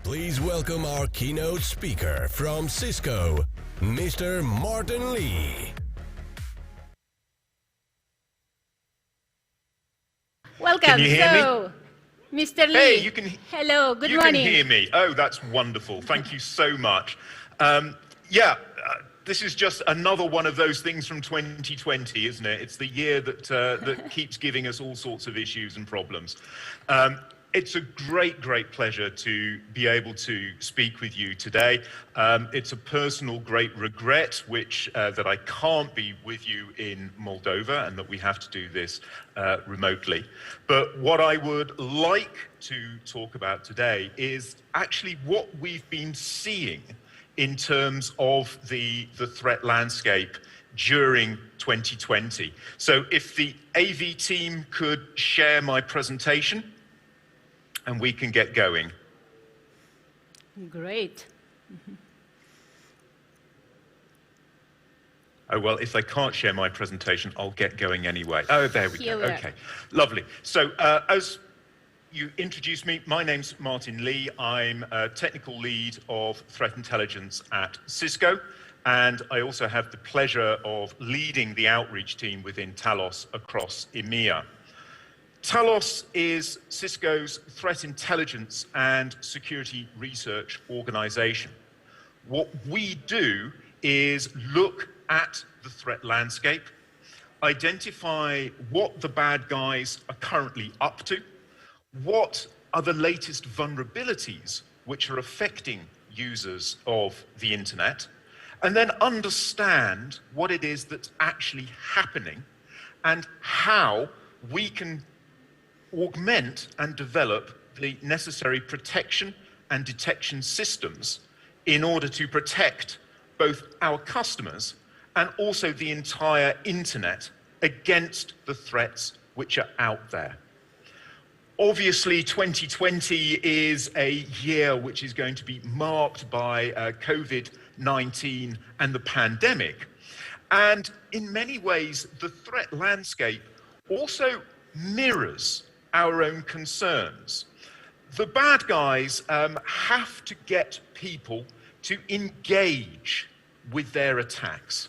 Please welcome our keynote speaker from Cisco, Mr. Martin Lee. Welcome. Can you hear me? Mr. Lee. Hey, you can. Hello. Good you morning. You can hear me. Oh, that's wonderful. Thank you so much. This is just another one of those things from 2020, isn't it? It's the year that keeps giving us all sorts of issues and problems. It's a great pleasure to be able to speak with you today. It's a personal great regret that I can't be with you in Moldova and that we have to do this remotely. But what I would like to talk about today is actually what we've been seeing in terms of the threat landscape during 2020. So if the AV team could share my presentation, and we can get going. Great. Oh, well, if they can't share my presentation, I'll get going anyway. Oh, there we go. Okay, lovely. So as you introduced me, my name's Martin Lee. I'm a technical lead of threat intelligence at Cisco, and I also have the pleasure of leading the outreach team within Talos across EMEA. Talos is Cisco's threat intelligence and security research organization. What we do is look at the threat landscape, identify what the bad guys are currently up to, what are the latest vulnerabilities which are affecting users of the internet, and then understand what it is that's actually happening and how we can augment and develop the necessary protection and detection systems in order to protect both our customers and also the entire internet against the threats which are out there. Obviously, 2020 is a year which is going to be marked by COVID-19 and the pandemic. And in many ways, the threat landscape also mirrors our own concerns. The bad guys have to get people to engage with their attacks.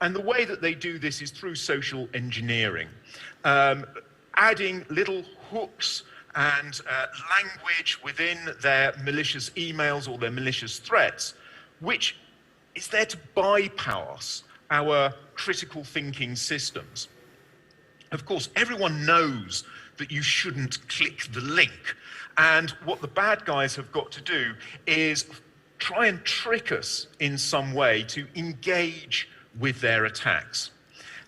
And the way that they do this is through social engineering, adding little hooks and language within their malicious emails or their malicious threats, which is there to bypass our critical thinking systems. Of course, everyone knows that you shouldn't click the link. And what the bad guys have got to do is try and trick us in some way to engage with their attacks.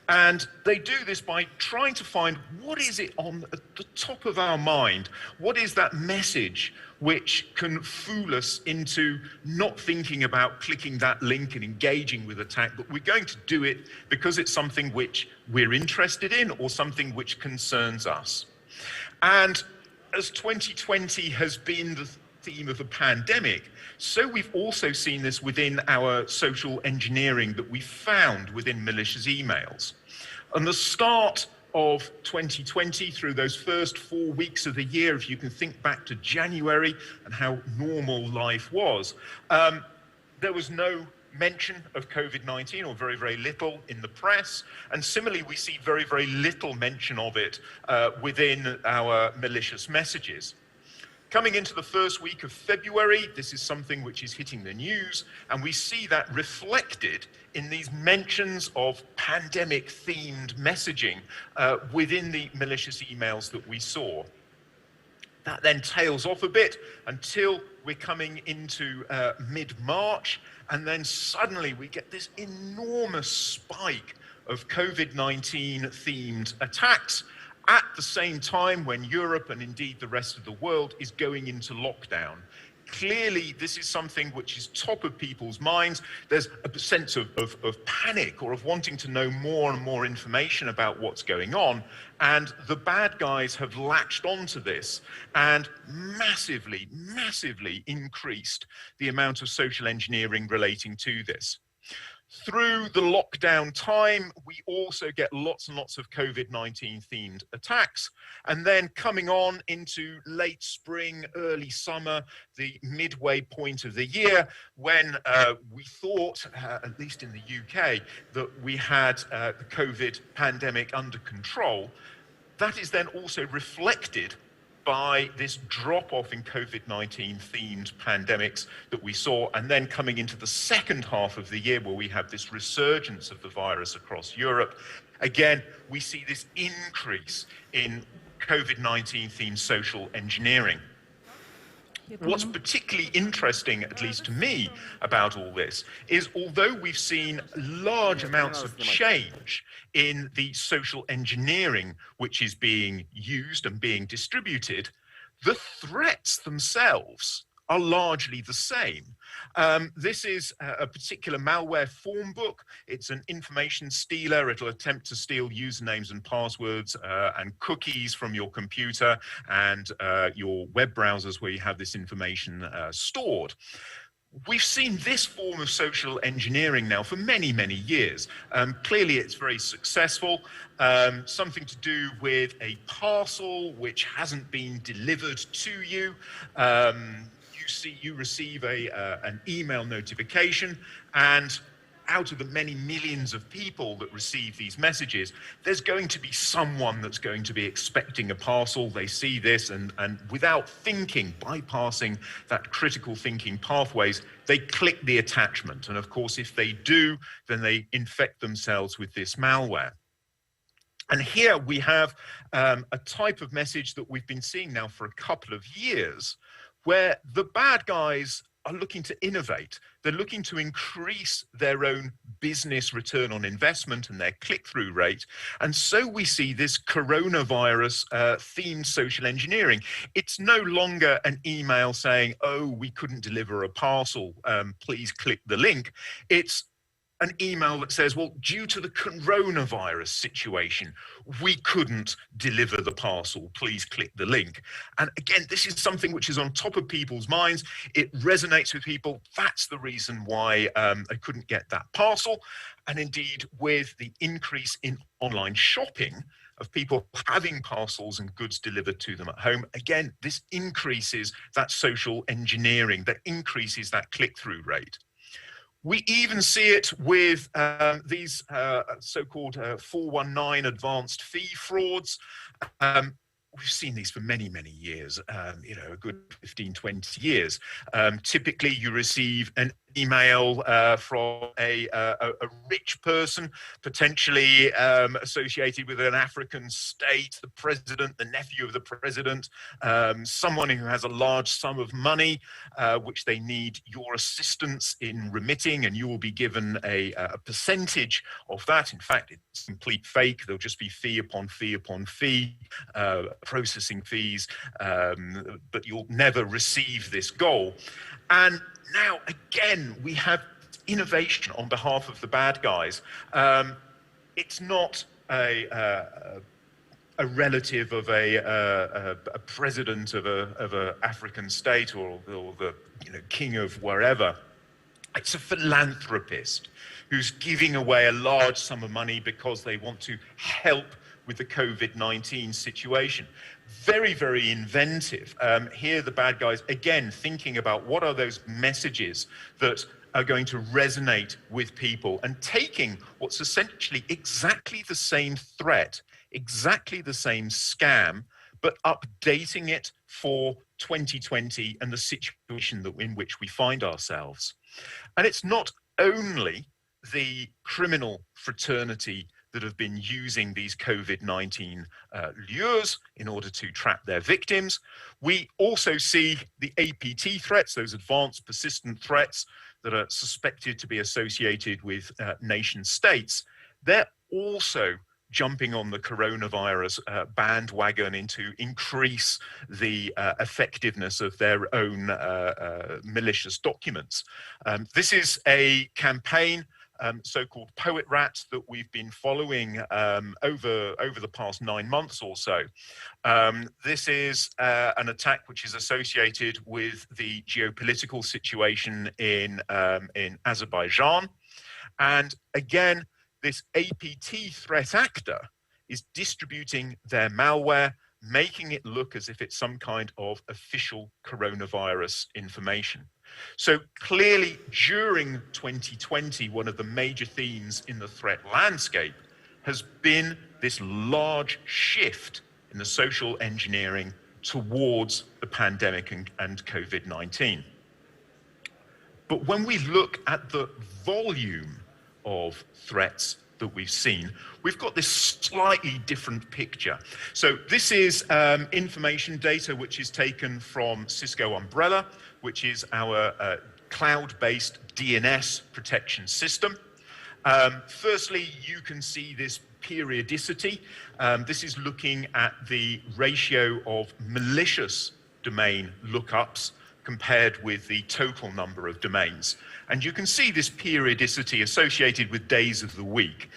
And they do this by trying to find what is it on the top of our mind, what is that message which can fool us into not thinking about clicking that link and engaging with attack, but we're going to do it because it's something which we're interested in or something which concerns us. And as 2020 has been the theme of the pandemic, so we've also seen this within our social engineering that we found within malicious emails. And the start of 2020, through those first 4 weeks of the year, if you can think back to January and how normal life was, there was no mention of COVID-19, or very little in the press. And similarly, we see very little mention of it within our malicious messages. Coming into the first week of February, this is something which is hitting the news, and we see that reflected in these mentions of pandemic-themed messaging within the malicious emails that we saw. That then tails off a bit until we're coming into mid-March, and then suddenly we get this enormous spike of COVID-19 themed attacks at the same time when Europe and indeed the rest of the world is going into lockdown. Clearly, this is something which is top of people's minds. There's a sense of panic or of wanting to know more and more information about what's going on. And the bad guys have latched onto this and massively increased the amount of social engineering relating to this. Through the lockdown time, we also get lots and lots of COVID-19 themed attacks. And then coming on into late spring, early summer, the midway point of the year, when we thought, at least in the UK, that we had the COVID pandemic under control, that is then also reflected by this drop-off in COVID-19 themed pandemics that we saw, and then coming into the second half of the year where we have this resurgence of the virus across Europe. Again, we see this increase in COVID-19 themed social engineering. What's particularly interesting, at least to me, about all this is although we've seen large amounts of change in the social engineering which is being used and being distributed, the threats themselves are largely the same. This is a particular malware form book. It's an information stealer. It'll attempt to steal usernames and passwords and cookies from your computer and your web browsers where you have this information stored. We've seen this form of social engineering now for many, many years. Clearly, it's very successful. Something to do with a parcel which hasn't been delivered to you. You receive an email notification, and out of the many millions of people that receive these messages, there's going to be someone that's going to be expecting a parcel. They see this and without thinking, bypassing that critical thinking pathways, they click the attachment. And of course, if they do, then they infect themselves with this malware. And here we have a type of message that we've been seeing now for a couple of years, where the bad guys are looking to innovate. They're looking to increase their own business return on investment and their click-through rate. And so we see this coronavirus themed social engineering. It's no longer an email saying, oh, we couldn't deliver a parcel, please click the link. It's an email that says, well, due to the coronavirus situation, we couldn't deliver the parcel. Please click the link. And again, this is something which is on top of people's minds. It resonates with people. That's the reason why I couldn't get that parcel. And indeed, with the increase in online shopping, of people having parcels and goods delivered to them at home, again, this increases that social engineering, that increases that click-through rate. We even see it with these so-called 419 advanced fee frauds. We've seen these for many, many years, a good 15, 20 years. Typically, you receive an email from a rich person, potentially associated with an African state, the president, the nephew of the president, someone who has a large sum of money, which they need your assistance in remitting, and you will be given a percentage of that. In fact, it's complete fake. There'll just be fee upon fee upon fee, processing fees, but you'll never receive this goal. And now, again, we have innovation on behalf of the bad guys. It's not a relative of a president of a African state or the king of wherever. It's a philanthropist who's giving away a large sum of money because they want to help with the COVID-19 situation. Very, very inventive. Here the bad guys, again, thinking about what are those messages that are going to resonate with people and taking what's essentially exactly the same threat, exactly the same scam, but updating it for 2020 and the situation in which we find ourselves. And it's not only the criminal fraternity that have been using these COVID-19 lures in order to trap their victims. We also see the APT threats, those advanced persistent threats that are suspected to be associated with nation states. They're also jumping on the coronavirus bandwagon and to increase the effectiveness of their own malicious documents. This is a campaign, so-called Poet Rat, that we've been following over the past 9 months or so. This is an attack which is associated with the geopolitical situation in Azerbaijan. And again, this APT threat actor is distributing their malware, making it look as if it's some kind of official coronavirus information. So clearly, during 2020, one of the major themes in the threat landscape has been this large shift in the social engineering towards the pandemic and COVID-19. But when we look at the volume of threats that we've seen, we've got this slightly different picture. So this is information data which is taken from Cisco Umbrella, which is our cloud-based DNS protection system. Firstly, you can see this periodicity. This is looking at the ratio of malicious domain lookups compared with the total number of domains. And you can see this periodicity associated with days of the week.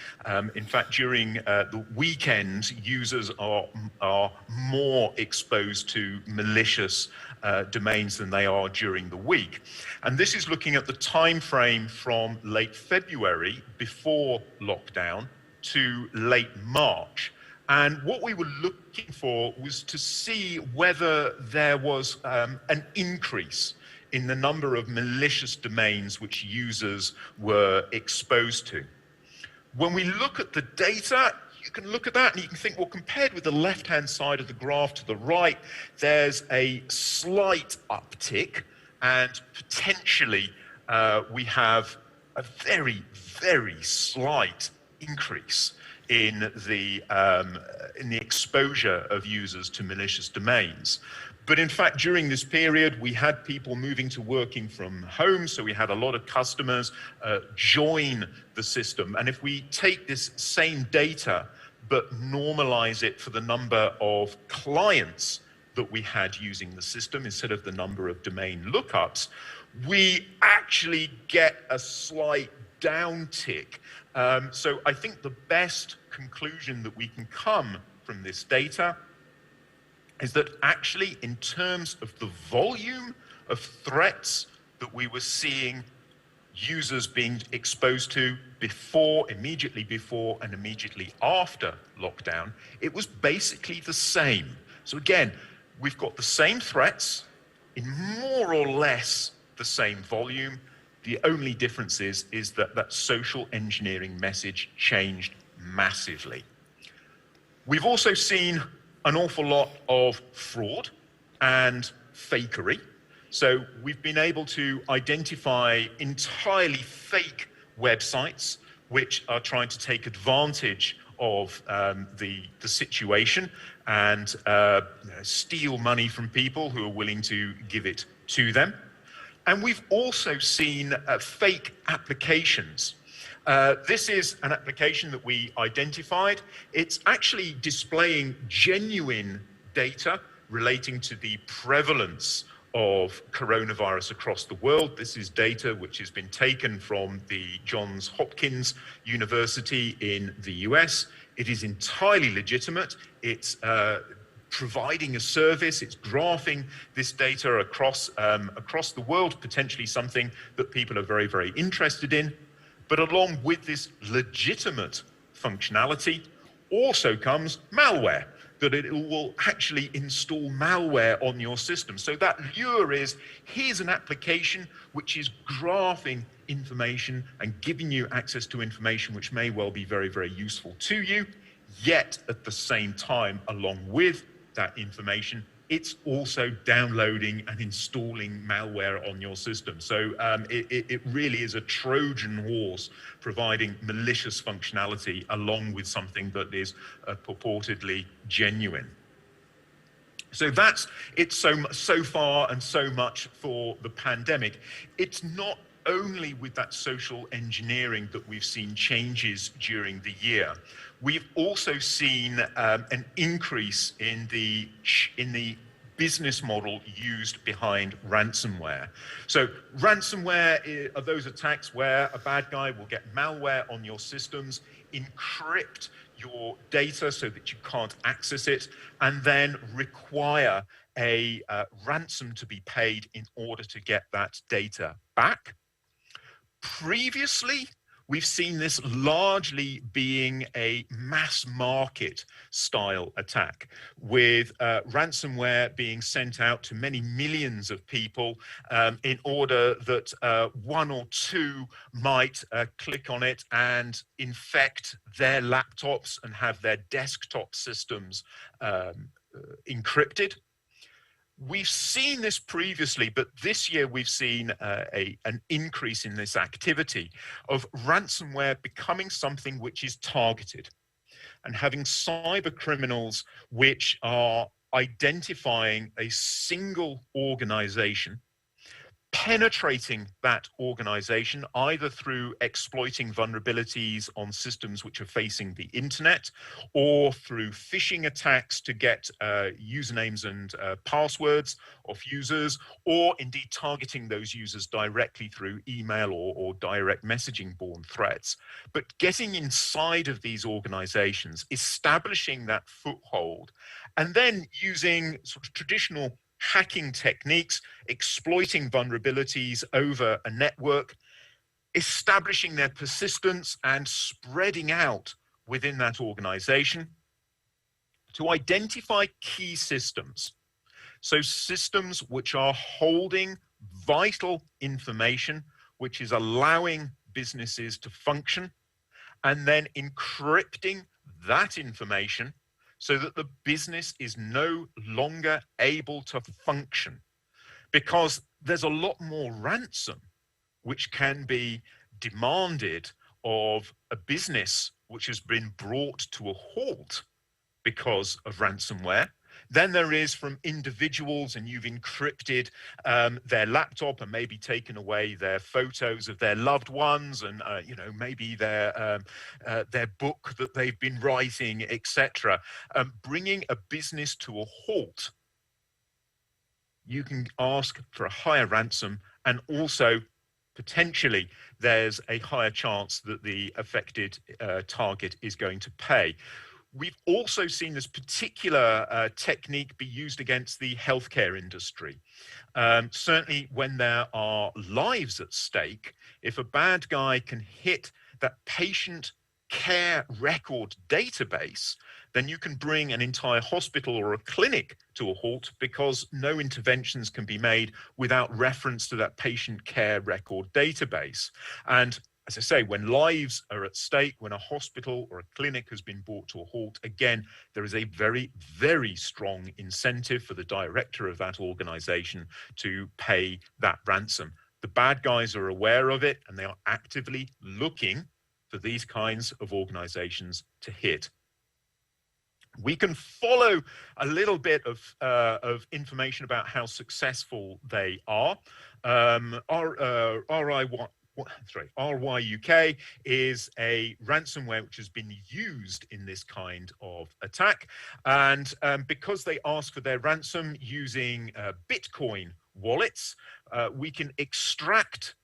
In fact, during the weekend, users are more exposed to malicious domains than they are during the week. And this is looking at the time frame from late February, before lockdown, to late March. And what we were looking for was to see whether there was an increase in the number of malicious domains which users were exposed to. When we look at the data, you can look at that and you can think, well, compared with the left-hand side of the graph to the right, there's a slight uptick, and potentially we have a very, very slight increase in the exposure of users to malicious domains. But in fact, during this period, we had people moving to working from home, so we had a lot of customers join the system. And if we take this same data, but normalize it for the number of clients that we had using the system instead of the number of domain lookups, we actually get a slight downtick. So I think the best conclusion that we can come from this data is that actually, in terms of the volume of threats that we were seeing users being exposed to before, immediately before and immediately after lockdown, it was basically the same. So again, we've got the same threats in more or less the same volume. The only difference is that that social engineering message changed massively. We've also seen an awful lot of fraud and fakery. So we've been able to identify entirely fake websites which are trying to take advantage of the situation and steal money from people who are willing to give it to them. And we've also seen fake applications. This is an application that we identified. It's actually displaying genuine data relating to the prevalence of coronavirus across the world. This is data which has been taken from the Johns Hopkins University in the US. It is entirely legitimate. It's providing a service, it's graphing this data across the world, potentially something that people are very, very interested in. But along with this legitimate functionality also comes malware, that it will actually install malware on your system. So that lure is, here's an application which is graphing information and giving you access to information which may well be very, very useful to you, yet at the same time, along with that information, it's also downloading and installing malware on your system. So it really is a Trojan horse providing malicious functionality along with something that is purportedly genuine. So that's it so far and so much for the pandemic. It's not only with that social engineering that we've seen changes during the year. We've also seen an increase in the business model used behind ransomware. So ransomware are those attacks where a bad guy will get malware on your systems, encrypt your data so that you can't access it, and then require a ransom to be paid in order to get that data back. Previously, We've seen this largely being a mass market style attack, with ransomware being sent out to many millions of people in order that one or two might click on it and infect their laptops and have their desktop systems encrypted. We've seen this previously, but this year we've seen an increase in this activity of ransomware becoming something which is targeted, and having cyber criminals which are identifying a single organization, penetrating that organization either through exploiting vulnerabilities on systems which are facing the internet, or through phishing attacks to get usernames and passwords of users, or indeed targeting those users directly through email or direct messaging borne threats. But getting inside of these organizations, establishing that foothold, and then using sort of traditional hacking techniques, exploiting vulnerabilities over a network, establishing their persistence and spreading out within that organization to identify key systems. So systems which are holding vital information, which is allowing businesses to function, and then encrypting that information so that the business is no longer able to function, because there's a lot more ransom which can be demanded of a business which has been brought to a halt because of ransomware than there is from individuals, and you've encrypted their laptop and maybe taken away their photos of their loved ones, and maybe their book that they've been writing, etc. Bringing a business to a halt, you can ask for a higher ransom, and also potentially there's a higher chance that the affected target is going to pay. We've also seen this particular technique be used against the healthcare industry. Certainly when there are lives at stake, if a bad guy can hit that patient care record database, then you can bring an entire hospital or a clinic to a halt, because no interventions can be made without reference to that patient care record database. And as I say, when lives are at stake, when a hospital or a clinic has been brought to a halt, again, there is a very, very strong incentive for the director of that organization to pay that ransom. The bad guys are aware of it, and they are actively looking for these kinds of organizations to hit. We can follow a little bit of information about how successful they are. RYUK is a ransomware which has been used in this kind of attack, and because they ask for their ransom using Bitcoin wallets, we can extract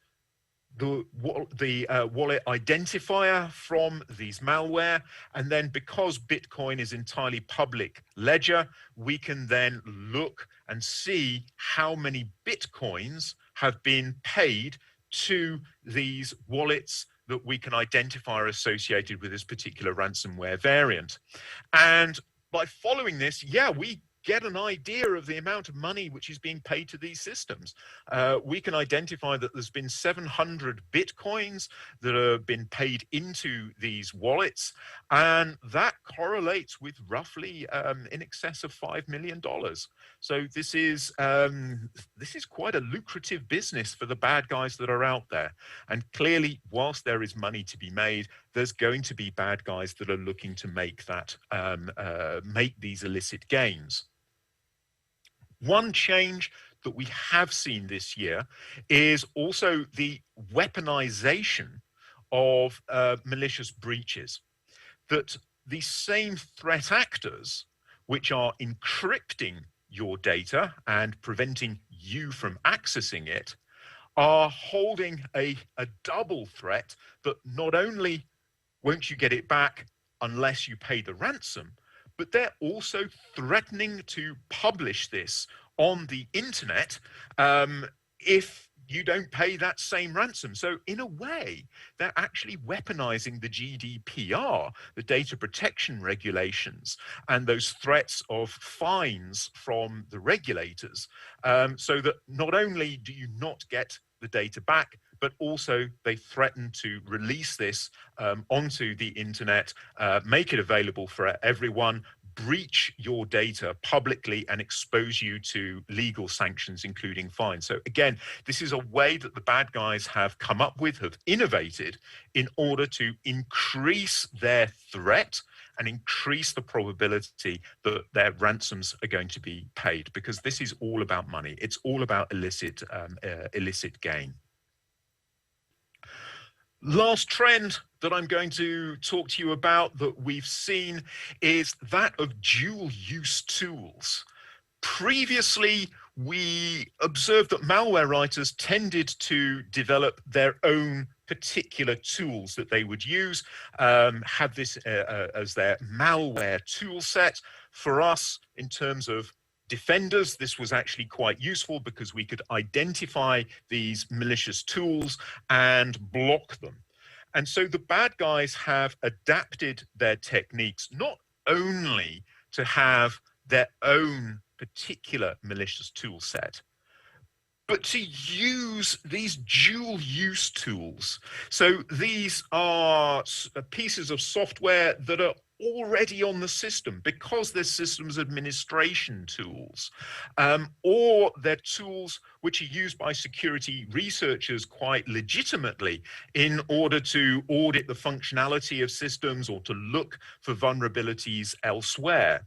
the wallet identifier from these malware, and then because Bitcoin is entirely public ledger, we can then look and see how many Bitcoins have been paid to these wallets that we can identify are associated with this particular ransomware variant. And by following this, we get an idea of the amount of money which is being paid to these systems. We can identify that there's been 700 Bitcoins that have been paid into these wallets, and that correlates with roughly in excess of $5 million. So this is quite a lucrative business for the bad guys that are out there. And clearly, whilst there is money to be made, there's going to be bad guys that are looking to make that make these illicit gains. One change that we have seen this year is also the weaponization of malicious breaches. That the same threat actors which are encrypting your data and preventing you from accessing it are holding a double threat, that not only won't you get it back unless you pay the ransom, but they're also threatening to publish this on the internet if you don't pay that same ransom. So in a way, they're actually weaponizing the GDPR, the data protection regulations, and those threats of fines from the regulators, so that not only do you not get the data back, but also they threaten to release this onto the internet, make it available for everyone, breach your data publicly, and expose you to legal sanctions, including fines. So again, this is a way that the bad guys have come up with, have innovated in order to increase their threat and increase the probability that their ransoms are going to be paid, because this is all about money. It's all about illicit gain. Last trend that I'm going to talk to you about that we've seen is that of dual-use tools. Previously, we observed that malware writers tended to develop their own particular tools that they would use, have this as their malware tool set. For us, in terms of defenders, this was actually quite useful because we could identify these malicious tools and block them. And so the bad guys have adapted their techniques not only to have their own particular malicious tool set, but to use these dual use tools. So these are pieces of software that are already on the system because they're systems administration tools, or they're tools which are used by security researchers quite legitimately in order to audit the functionality of systems or to look for vulnerabilities elsewhere.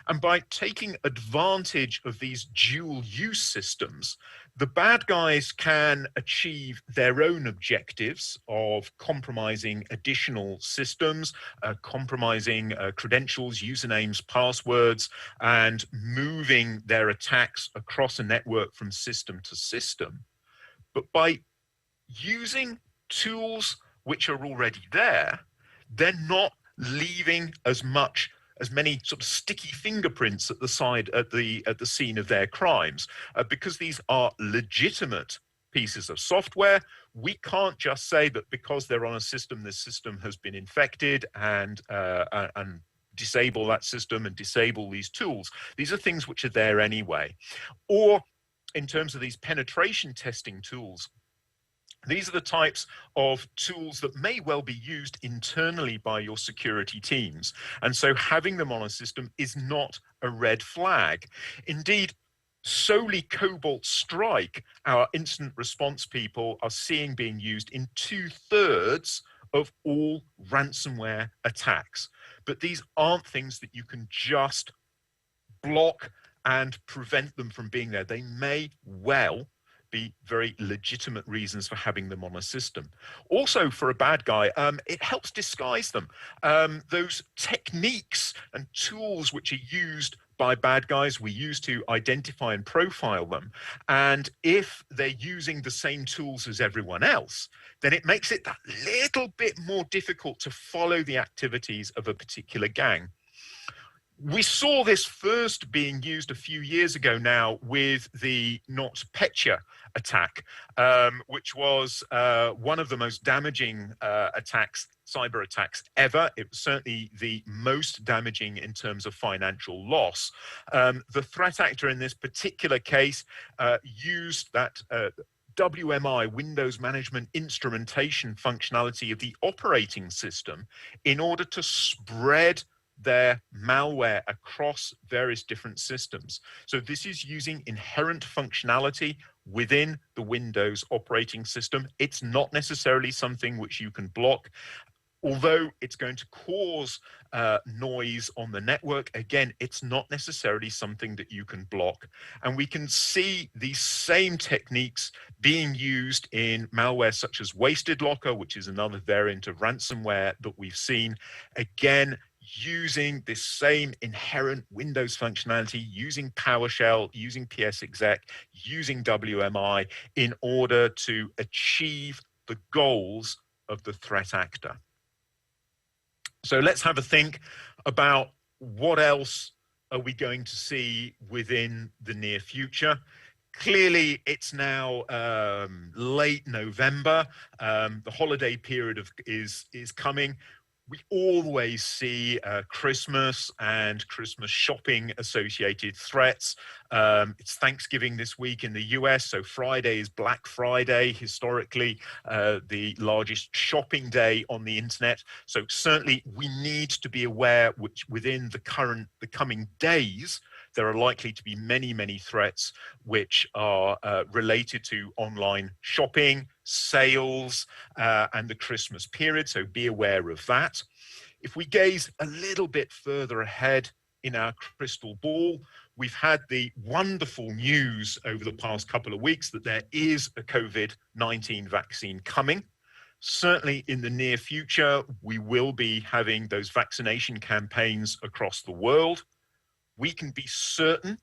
And by taking advantage of these dual use systems, the bad guys can achieve their own objectives of compromising additional systems, compromising credentials, usernames, passwords, and moving their attacks across a network from system to system. But by using tools which are already there, they're not leaving as many sort of sticky fingerprints at the side at the scene of their crimes, because these are legitimate pieces of software. We can't just say that because they're on a system, this system has been infected and disable that system and disable these tools. These are things which are there anyway. Or in terms of these penetration testing tools, these are the types of tools that may well be used internally by your security teams. And so having them on a system is not a red flag. Indeed, solely Cobalt Strike, our incident response people are seeing being used in 2/3 of all ransomware attacks. But these aren't things that you can just block and prevent them from being there. They may well be very legitimate reasons for having them on a system. Also, for a bad guy, it helps disguise them. Those techniques and tools which are used by bad guys, we use to identify and profile them. And if they're using the same tools as everyone else, then it makes it that little bit more difficult to follow the activities of a particular gang. We saw this first being used a few years ago now with the NotPetya attack, which was one of the most damaging cyber attacks ever. It was certainly the most damaging in terms of financial loss. The threat actor in this particular case used that WMI, Windows Management Instrumentation functionality of the operating system in order to spread their malware across various different systems. So this is using inherent functionality within the Windows operating system. It's not necessarily something which you can block, although it's going to cause noise on the network. Again, it's not necessarily something that you can block. And we can see these same techniques being used in malware such as Wasted Locker, which is another variant of ransomware that we've seen. Again, using this same inherent Windows functionality, using PowerShell, using PSExec, using WMI in order to achieve the goals of the threat actor. So let's have a think about what else are we going to see within the near future. Clearly, it's now late November. The holiday period is coming. We always see Christmas and Christmas shopping associated threats. It's Thanksgiving this week in the US, so Friday is Black Friday, historically the largest shopping day on the internet. So certainly we need to be aware which within the coming days, there are likely to be many, many threats which are related to online shopping, sales, and the Christmas period. So be aware of that. If we gaze a little bit further ahead in our crystal ball, we've had the wonderful news over the past couple of weeks that there is a COVID-19 vaccine coming. Certainly in the near future, we will be having those vaccination campaigns across the world. We can be certain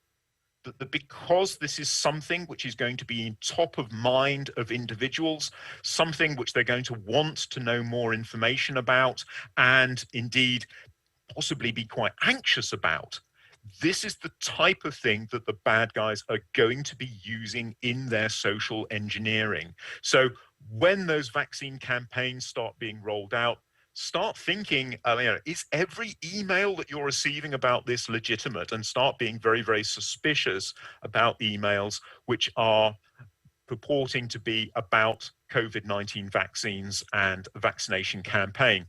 that because this is something which is going to be in top of mind of individuals, something which they're going to want to know more information about, and indeed possibly be quite anxious about, this is the type of thing that the bad guys are going to be using in their social engineering. So when those vaccine campaigns start being rolled out, start thinking, is every email that you're receiving about this legitimate? And start being very, very suspicious about emails which are purporting to be about COVID-19 vaccines and a vaccination campaign.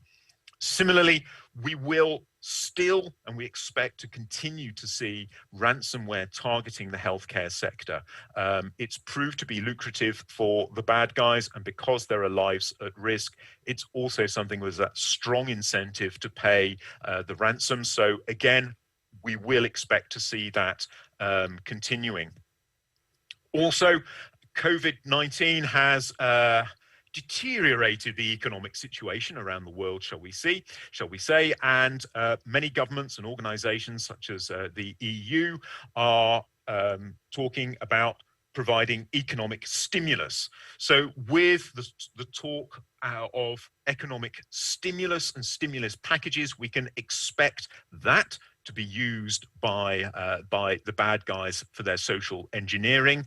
Similarly, we will still, and we expect to continue to see ransomware targeting the healthcare sector. It's proved to be lucrative for the bad guys, and because there are lives at risk, it's also something with that strong incentive to pay the ransom. So again, we will expect to see that continuing. Also, COVID-19 has deteriorated the economic situation around the world, shall we say, and many governments and organizations such as the EU are talking about providing economic stimulus. So with the talk of economic stimulus and stimulus packages, we can expect that to be used by the bad guys for their social engineering.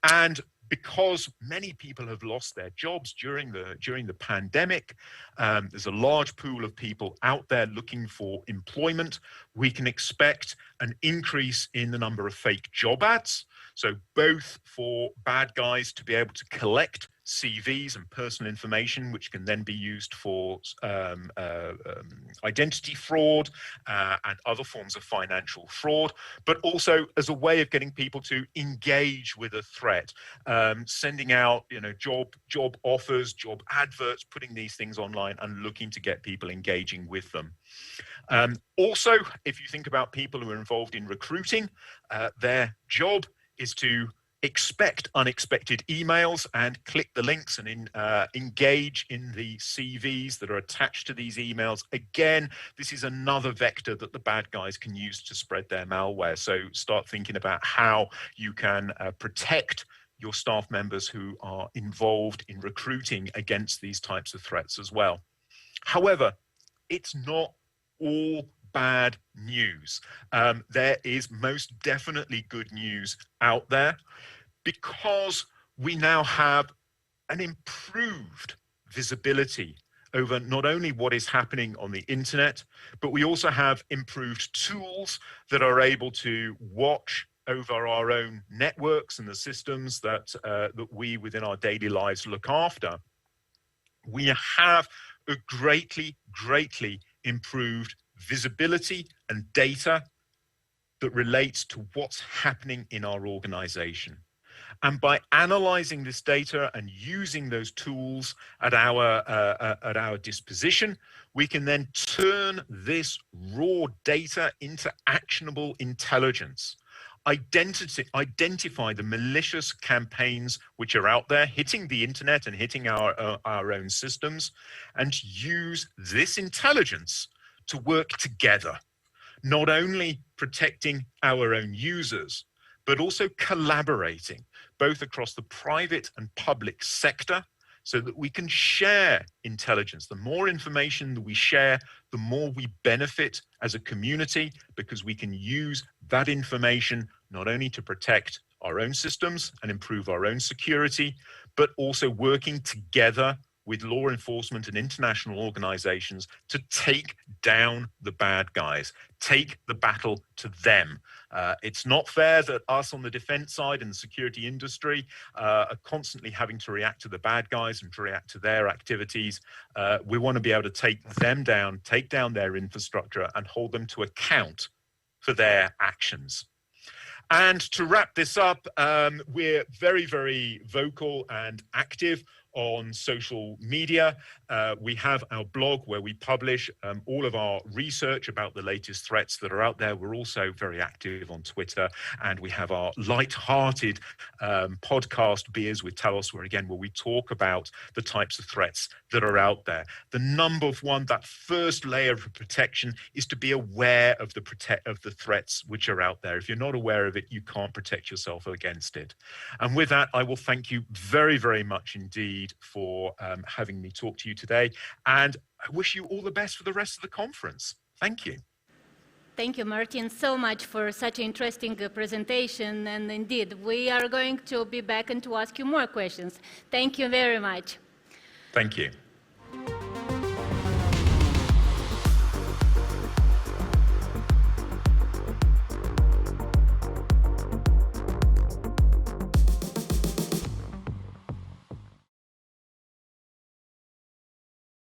And because many people have lost their jobs during the pandemic, there's a large pool of people out there looking for employment. We can expect an increase in the number of fake job ads. So both for bad guys to be able to collect CVs and personal information, which can then be used for identity fraud and other forms of financial fraud, but also as a way of getting people to engage with a threat, sending out job offers, job adverts, putting these things online and looking to get people engaging with them. Also, if you think about people who are involved in recruiting, their job is to expect unexpected emails and click the links and engage in the CVs that are attached to these emails. Again, this is another vector that the bad guys can use to spread their malware. So start thinking about how you can protect your staff members who are involved in recruiting against these types of threats as well. However, it's not all bad news. There is most definitely good news out there, because we now have an improved visibility over not only what is happening on the internet, but we also have improved tools that are able to watch over our own networks and the systems that we within our daily lives look after. We have a greatly improved visibility and data that relates to what's happening in our organization. And by analyzing this data and using those tools at our disposition, we can then turn this raw data into actionable intelligence. Identify the malicious campaigns which are out there hitting the internet and hitting our own systems, and use this intelligence to work together, not only protecting our own users, but also collaborating both across the private and public sector so that we can share intelligence. The more information that we share, the more we benefit as a community, because we can use that information not only to protect our own systems and improve our own security, but also working together with law enforcement and international organizations to take down the bad guys, take the battle to them. It's not fair that us on the defense side and the security industry are constantly having to react to the bad guys and to react to their activities. We want to be able to take them down, take down their infrastructure, and hold them to account for their actions. And to wrap this up, we're very, very vocal and active on social media. We have our blog where we publish all of our research about the latest threats that are out there. We're also very active on Twitter, and we have our light-hearted podcast, Beers with Talos, where we talk about the types of threats that are out there. The number one, that first layer of protection, is to be aware of the threats which are out there. If you're not aware of it, you can't protect yourself against it. And with that, I will thank you very, very much indeed for having me talk to you today, and I wish you all the best for the rest of the conference. Thank you. Thank you, Martin, so much for such an interesting presentation, and indeed, we are going to be back and to ask you more questions. Thank you very much. Thank you.